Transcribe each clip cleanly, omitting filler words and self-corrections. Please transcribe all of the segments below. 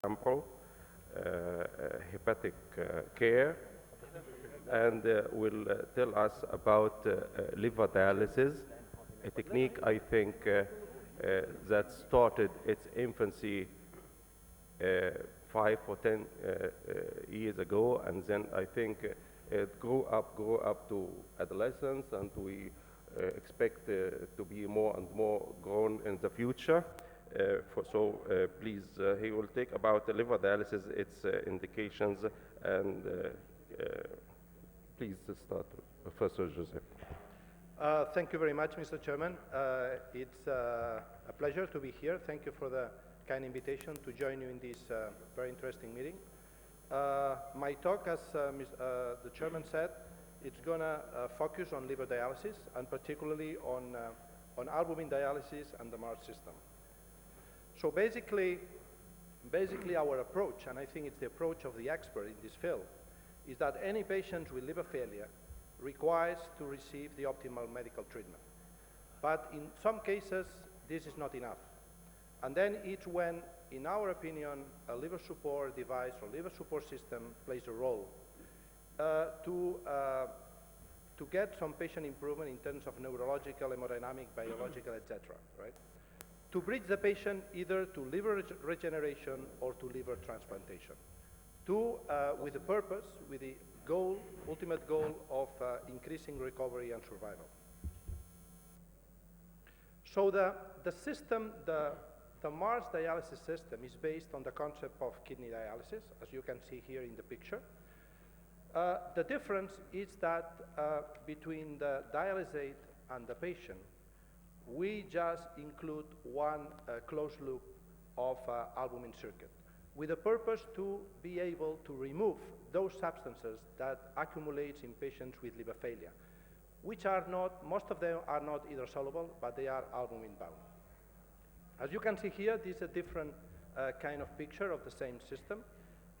sample, hepatic care, and will tell us about liver dialysis, a technique I think that started its infancy 5 or 10 years ago, and then I think it grew up to adolescence, and we expect to be more and more grown in the future. Please, he will take about the liver dialysis, its indications, and please start, Professor Joseph. Thank you very much, Mr. Chairman. It's a pleasure to be here. Thank you for the kind invitation to join you in this very interesting meeting. My talk, as the Chairman said, it's going to focus on liver dialysis, and particularly on albumin dialysis and the MARS system. So basically our approach, and I think it's the approach of the expert in this field, is that any patient with liver failure requires to receive the optimal medical treatment. But in some cases, this is not enough. And then it's when, in our opinion, a liver support device or liver support system plays a role to get some patient improvement in terms of neurological, hemodynamic, biological, etc., right? To bridge the patient either to liver regeneration or to liver transplantation, with the purpose, with the goal, ultimate goal of increasing recovery and survival. So the system, the MARS dialysis system is based on the concept of kidney dialysis, as you can see here in the picture. The difference is that between the dialysate and the patient, we just include one closed loop of albumin circuit with the purpose to be able to remove those substances that accumulate in patients with liver failure, which are not, most of them are not either soluble, but they are albumin bound. As you can see here, this is a different kind of picture of the same system.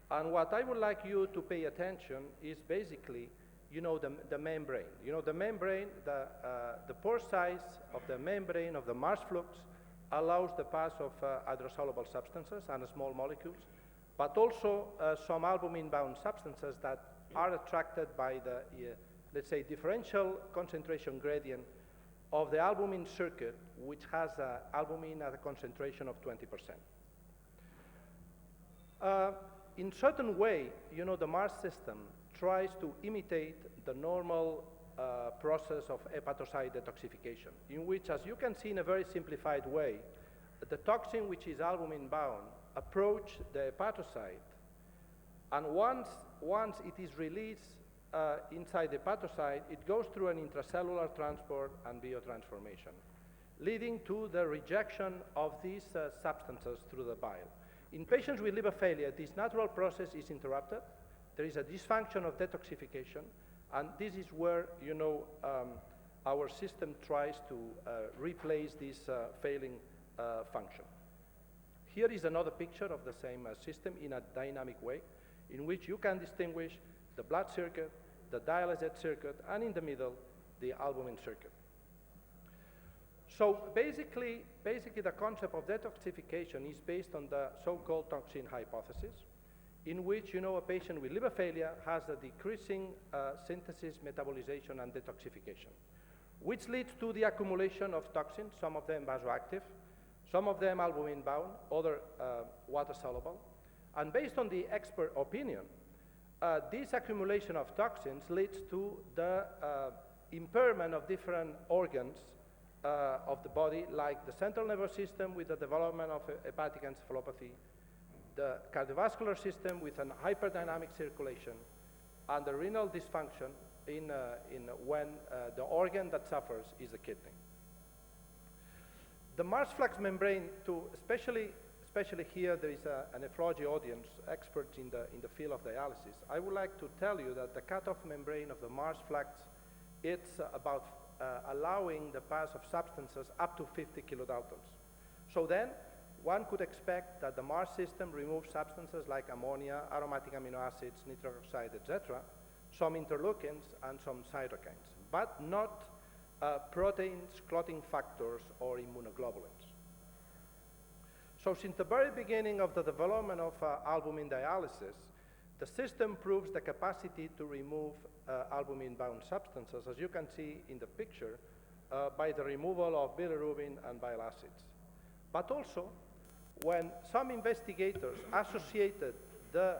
And what I would like you to pay attention is basically, the membrane. The membrane, the pore size of the membrane of the MARS flux allows the pass of hydrosoluble substances and small molecules, but also some albumin-bound substances that are attracted by the, let's say, differential concentration gradient of the albumin circuit, which has albumin at a concentration of 20%. In certain way, the MARS system tries to imitate the normal process of hepatocyte detoxification, in which, as you can see in a very simplified way, the toxin, which is albumin bound, approach the hepatocyte, and once it is released inside the hepatocyte, it goes through an intracellular transport and biotransformation, leading to the rejection of these substances through the bile. In patients with liver failure, this natural process is interrupted. There is a dysfunction of detoxification, and this is where, our system tries to replace this failing function. Here is another picture of the same system in a dynamic way, in which you can distinguish the blood circuit, the dialysate circuit, and in the middle, the albumin circuit. So basically the concept of detoxification is based on the so-called toxin hypothesis, in which, a patient with liver failure has a decreasing synthesis, metabolization, and detoxification, which leads to the accumulation of toxins, some of them vasoactive, some of them albumin-bound, other water-soluble. And based on the expert opinion, this accumulation of toxins leads to the impairment of different organs of the body, like the central nervous system with the development of hepatic encephalopathy, the cardiovascular system with an hyperdynamic circulation, and the renal dysfunction when the organ that suffers is the kidney. The MARS flux membrane, especially here, there is a nephrology audience, experts in the field of dialysis. I would like to tell you that the cutoff membrane of the MARS flux, it's about allowing the pass of substances up to 50 kilodaltons. So then, one could expect that the MARS system removes substances like ammonia, aromatic amino acids, nitric oxide, etc., some interleukins and some cytokines, but not proteins, clotting factors, or immunoglobulins. So since the very beginning of the development of albumin dialysis, the system proves the capacity to remove albumin-bound substances, as you can see in the picture, by the removal of bilirubin and bile acids. But also, when some investigators associated the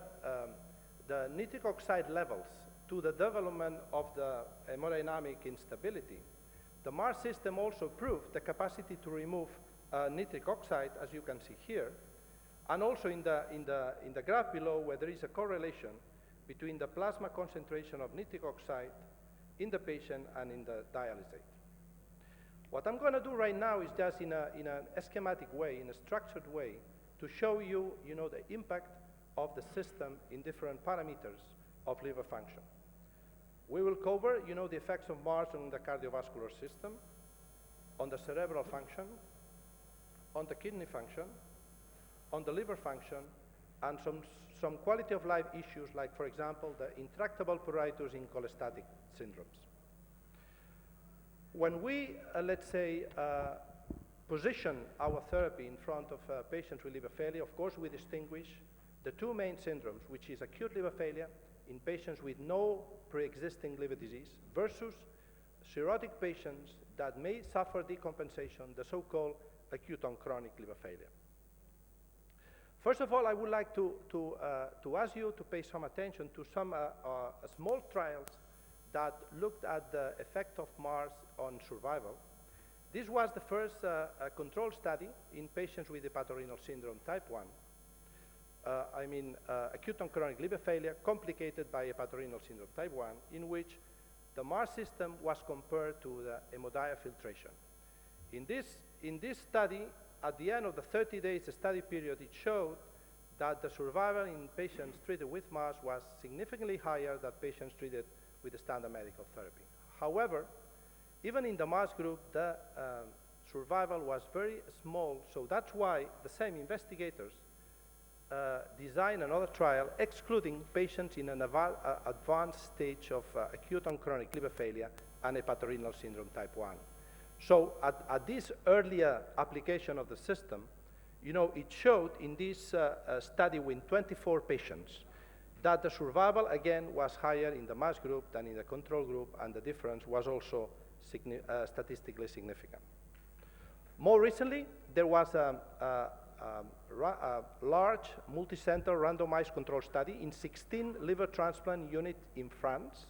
nitric oxide levels to the development of the hemodynamic instability, the Mars system also proved the capacity to remove nitric oxide, as you can see here, and also in the graph below, where there is a correlation between the plasma concentration of nitric oxide in the patient and in the dialysate. What I'm going to do right now is just in a schematic way, in a structured way, to show you, the impact of the system in different parameters of liver function. We will cover, the effects of Mars on the cardiovascular system, on the cerebral function, on the kidney function, on the liver function, and some quality of life issues like, for example, the intractable pruritus in cholestatic syndromes. When we, let's say, position our therapy in front of patients with liver failure, of course, we distinguish the two main syndromes, which is acute liver failure in patients with no pre-existing liver disease versus cirrhotic patients that may suffer decompensation, the so-called acute on chronic liver failure. First of all, I would like to ask you to pay some attention to some small trials that looked at the effect of Mars on survival. This was the first control study in patients with hepatorenal syndrome type 1. Acute on chronic liver failure complicated by hepatorenal syndrome type 1, in which the Mars system was compared to the hemodiafiltration. In this study, at the end of the 30 days study period, it showed that the survival in patients treated with Mars was significantly higher than patients treated with the standard medical therapy. However, even in the Mars group, the survival was very small, so that's why the same investigators designed another trial excluding patients in an advanced stage of acute and chronic liver failure and hepatorenal syndrome type 1. So at this earlier application of the system, it showed in this study with 24 patients that the survival, again, was higher in the Mars group than in the control group, and the difference was also statistically significant. More recently, there was a large multi-center randomized control study in 16 liver transplant units in France,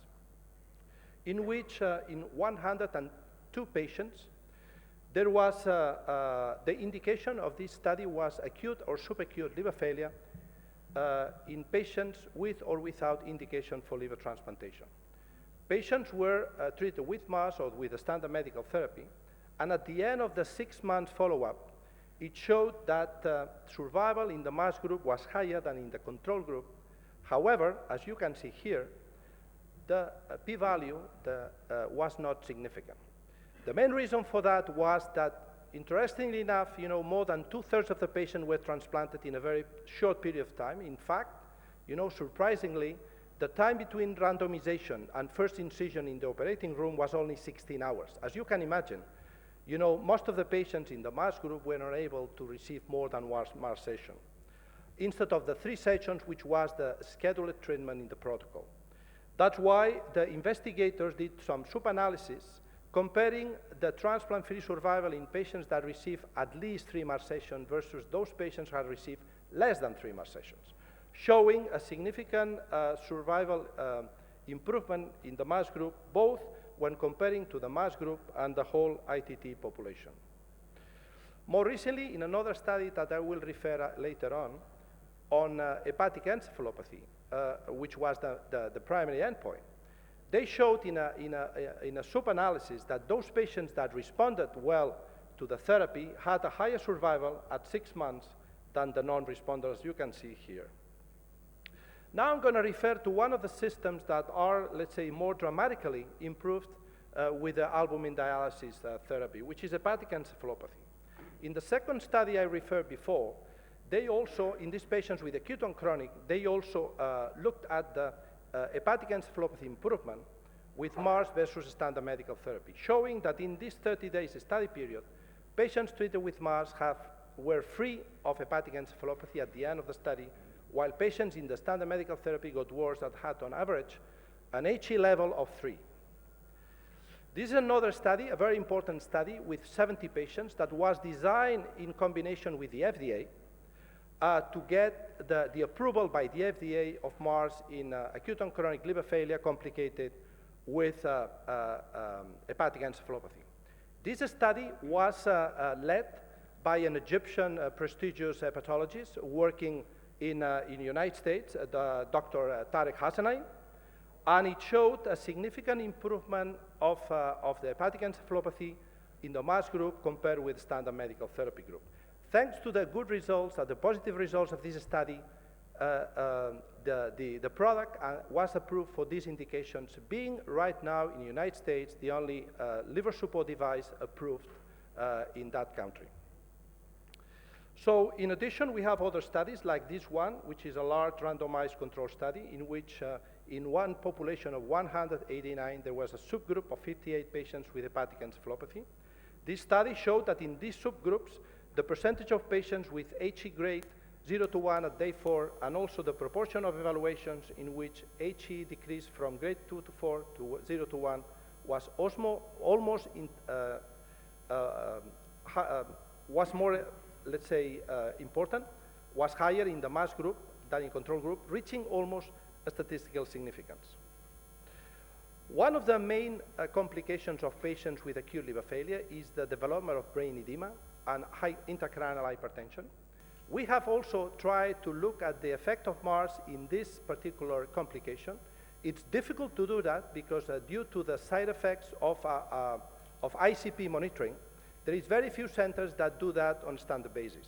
in which in 102 patients, there was the indication of this study was acute or subacute liver failure in patients with or without indication for liver transplantation. Patients were treated with Mars or with a standard medical therapy, and at the end of the 6-month follow-up, it showed that survival in the Mars group was higher than in the control group. However, as you can see here, the p-value was not significant. The main reason for that was that, interestingly enough, more than 2/3 of the patients were transplanted in a very short period of time. In fact, surprisingly, the time between randomization and first incision in the operating room was only 16 hours. As you can imagine, most of the patients in the Mars group were not able to receive more than one Mars session, instead of the 3 sessions, which was the scheduled treatment in the protocol. That's why the investigators did some sub-analysis comparing the transplant-free survival in patients that received at least 3 Mars sessions versus those patients who had received less than 3 Mars sessions, showing a significant survival improvement in the Mars group, both when comparing to the Mars group and the whole ITT population. More recently, in another study that I will refer later on hepatic encephalopathy, which was the primary endpoint, they showed in a sub-analysis that those patients that responded well to the therapy had a higher survival at 6 months than the non-responders you can see here. Now I'm going to refer to one of the systems that are, let's say, more dramatically improved with the albumin dialysis therapy, which is hepatic encephalopathy. In the second study I referred before, they also, in these patients with acute and chronic, they also looked at the hepatic encephalopathy improvement with Mars versus standard medical therapy, showing that in this 30 days study period, patients treated with Mars have were free of hepatic encephalopathy at the end of the study, while patients in the standard medical therapy got worse that had, on average, an HE level of 3. This is another study, a very important study, with 70 patients that was designed in combination with the FDA to get the approval by the FDA of MARS in acute and chronic liver failure complicated with hepatic encephalopathy. This study was led by an Egyptian prestigious hepatologist working in the United States, Dr. Tarek Hassanein, and it showed a significant improvement of the hepatic encephalopathy in the MARS group compared with standard medical therapy group. Thanks to the good results, the positive results of this study, the product was approved for these indications, being right now in the United States the only liver support device approved in that country. So in addition, we have other studies like this one, which is a large randomized control study in which in one population of 189, there was a subgroup of 58 patients with hepatic encephalopathy. This study showed that in these subgroups, the percentage of patients with HE grade 0 to 1 at day 4, and also the proportion of evaluations in which HE decreased from grade 2 to 4 to 0 to 1 was almost was more, let's say, important, was higher in the MAS group than in control group, reaching almost a statistical significance. One of the main complications of patients with acute liver failure is the development of brain edema and high intracranial hypertension. We have also tried to look at the effect of MARS in this particular complication. It's difficult to do that because due to the side effects of ICP monitoring, there is very few centers that do that on a standard basis.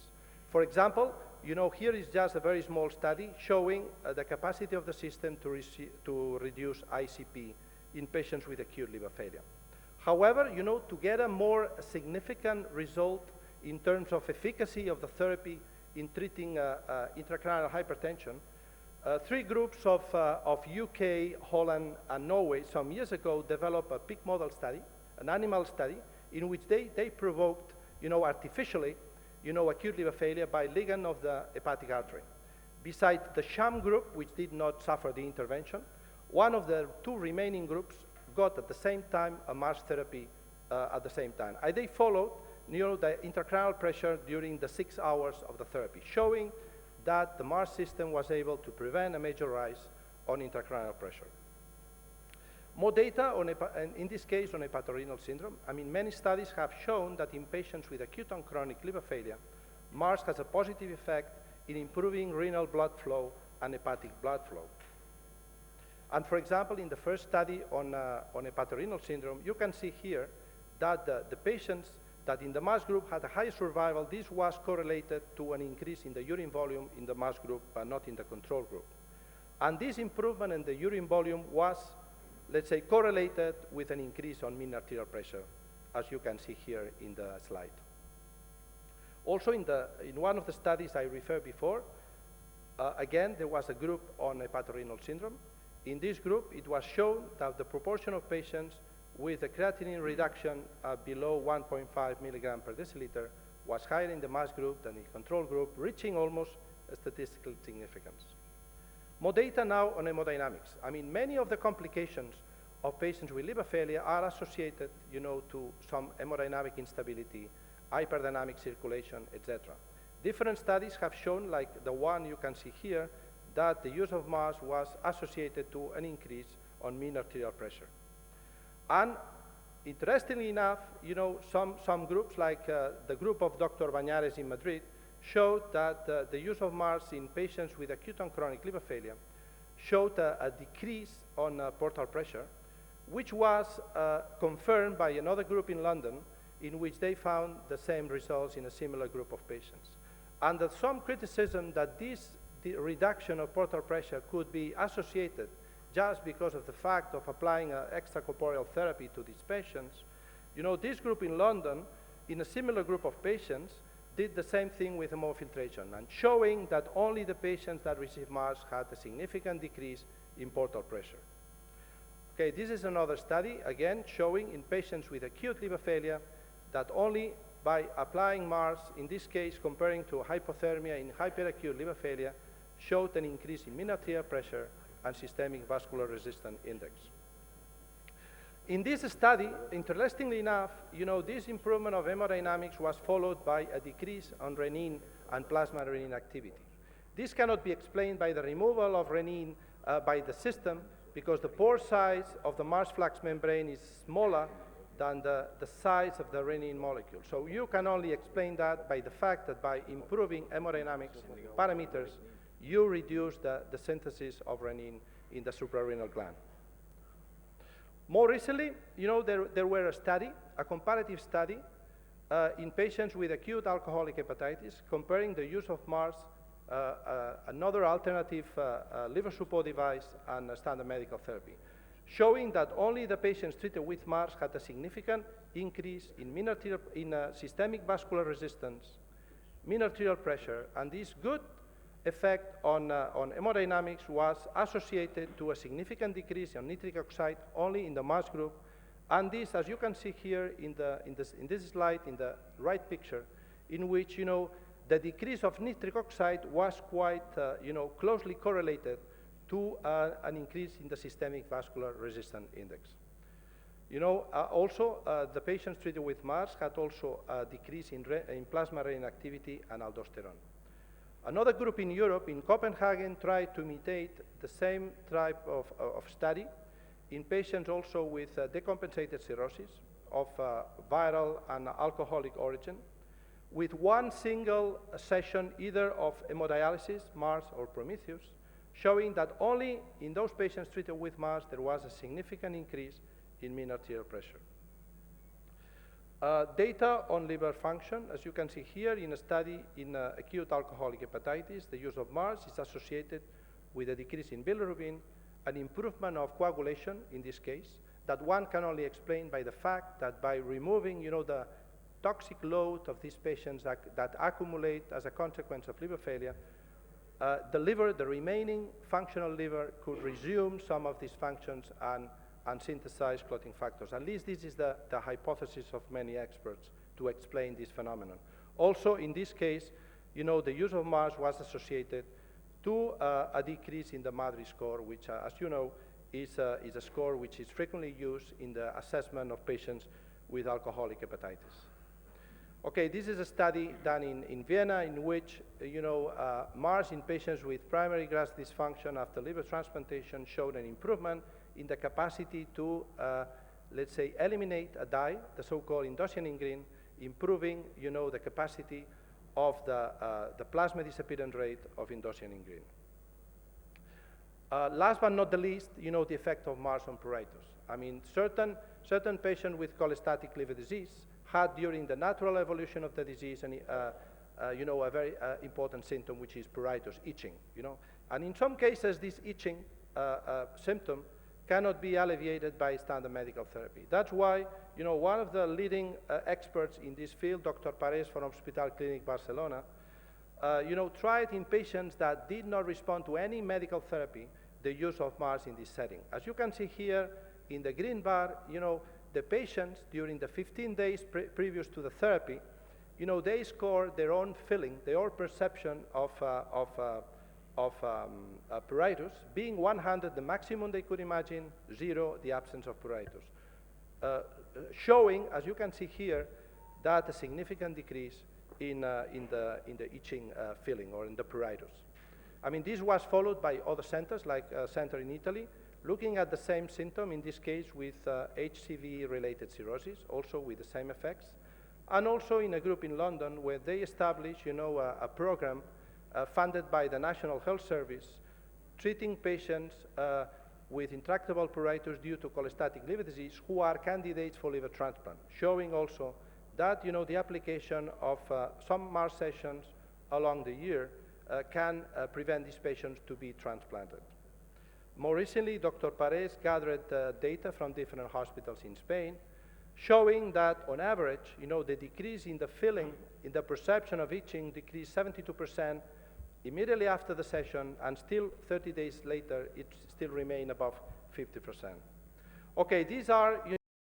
For example, you know, here is just a very small study showing the capacity of the system to reduce ICP in patients with acute liver failure. However, you know, to get a more significant result in terms of efficacy of the therapy in treating intracranial hypertension, 3 groups of UK, Holland, and Norway some years ago developed a pig model study, an animal study, in which they provoked, you know, artificially, you know, acute liver failure by ligand of the hepatic artery. Besides the sham group, which did not suffer the intervention, one of the 2 remaining groups got at the same time a MARS therapy at the same time. And they followed, you know, the intracranial pressure during the 6 hours of the therapy, showing that the MARS system was able to prevent a major rise on intracranial pressure. More data, in this case, on hepatorenal syndrome. I mean, many studies have shown that in patients with acute and chronic liver failure, MARS has a positive effect in improving renal blood flow and hepatic blood flow. And for example, in the first study on hepatorenal syndrome, you can see here that the patients that in the MAS group had a high survival. This was correlated to an increase in the urine volume in the MAS group, but not in the control group. And this improvement in the urine volume was, let's say, correlated with an increase on mean arterial pressure, as you can see here in the slide. Also, in one of the studies I referred before, again, there was a group on hepatorenal syndrome. In this group, it was shown that the proportion of patients with a creatinine reduction below 1.5 milligram per deciliter was higher in the MAS group than the control group, reaching almost a statistical significance. More data now on hemodynamics. I mean, many of the complications of patients with liver failure are associated, you know, to some hemodynamic instability, hyperdynamic circulation, etc. Different studies have shown, like the one you can see here, that the use of MAS was associated to an increase on mean arterial pressure. And interestingly enough, you know, some groups, like the group of Dr. Bañares in Madrid, showed that the use of MARS in patients with acute and chronic liver failure showed a decrease on portal pressure, which was confirmed by another group in London, in which they found the same results in a similar group of patients. And there's some criticism that this reduction of portal pressure could be associated just because of the fact of applying extracorporeal therapy to these patients. You know, this group in London, in a similar group of patients, did the same thing with hemofiltration, and showing that only the patients that received MARS had a significant decrease in portal pressure. Okay, this is another study, again, showing in patients with acute liver failure that only by applying Mars, in this case comparing to hypothermia in hyperacute liver failure, showed an increase in mean arterial pressure and systemic vascular resistance index. In this study, interestingly enough, this improvement of hemodynamics was followed by a decrease on renin and plasma renin activity. This cannot be explained by the removal of renin by the system, because the pore size of the Mars flux membrane is smaller than the size of the renin molecule. So you can only explain that by the fact that by improving hemodynamics parameters, you reduce the synthesis of renin in the suprarenal gland. More recently, there were a comparative study in patients with acute alcoholic hepatitis, comparing the use of Mars, another alternative liver support device, and standard medical therapy, showing that only the patients treated with Mars had a significant increase in systemic vascular resistance, mean arterial pressure, and this good effect on hemodynamics was associated to a significant decrease in nitric oxide only in the Mars group. And this, as you can see here in this slide, in the right picture, in which the decrease of nitric oxide was quite closely correlated to an increase in the systemic vascular resistance index. Also, the patients treated with Mars had also a decrease in plasma renin activity and aldosterone. Another group in Europe, in Copenhagen, tried to imitate the same type of study in patients also with decompensated cirrhosis of viral and alcoholic origin, with one single session either of hemodialysis, Mars or Prometheus, showing that only in those patients treated with Mars there was a significant increase in mean arterial pressure. Data on liver function, as you can see here in a study in acute alcoholic hepatitis, the use of Mars is associated with a decrease in bilirubin, an improvement of coagulation in this case, that one can only explain by the fact that by removing the toxic load of these patients that accumulate as a consequence of liver failure, the remaining functional liver could resume some of these functions and synthesize clotting factors. At least this is the hypothesis of many experts to explain this phenomenon. Also, in this case, the use of Mars was associated to a decrease in the Madri score, which, as you know, is a score which is frequently used in the assessment of patients with alcoholic hepatitis. Okay, this is a study done in Vienna in which, Mars in patients with primary graft dysfunction after liver transplantation showed an improvement in the capacity to, let's say, eliminate a dye, the so-called indocyanine green, improving, the capacity of the plasma disappearance rate of indocyanine green. Last but not the least, the effect of Mars on pruritus. I mean, certain patients with cholestatic liver disease had, during the natural evolution of the disease, a very important symptom, which is pruritus, itching, And in some cases, this itching symptom cannot be alleviated by standard medical therapy. That's why, one of the leading experts in this field, Dr. Parés from Hospital Clínic Barcelona, tried in patients that did not respond to any medical therapy the use of Mars in this setting. As you can see here in the green bar, the patients during the 15 days previous to the therapy, they score their own feeling, their own perception of pruritus, being 100 the maximum they could imagine, 0 the absence of pruritus, showing, as you can see here, that a significant decrease in the itching feeling or in the pruritus. I mean, this was followed by other centers, like a center in Italy, looking at the same symptom, in this case with HCV-related cirrhosis, also with the same effects, and also in a group in London where they established, a program funded by the National Health Service, treating patients with intractable pruritus due to cholestatic liver disease who are candidates for liver transplant, showing also that, the application of some Mars sessions along the year can prevent these patients to be transplanted. More recently, Dr. Parés gathered data from different hospitals in Spain, showing that on average, the decrease in the feeling, in the perception of itching decreased 72% immediately after the session, and still 30 days later, it still remained above 50%. Okay, these are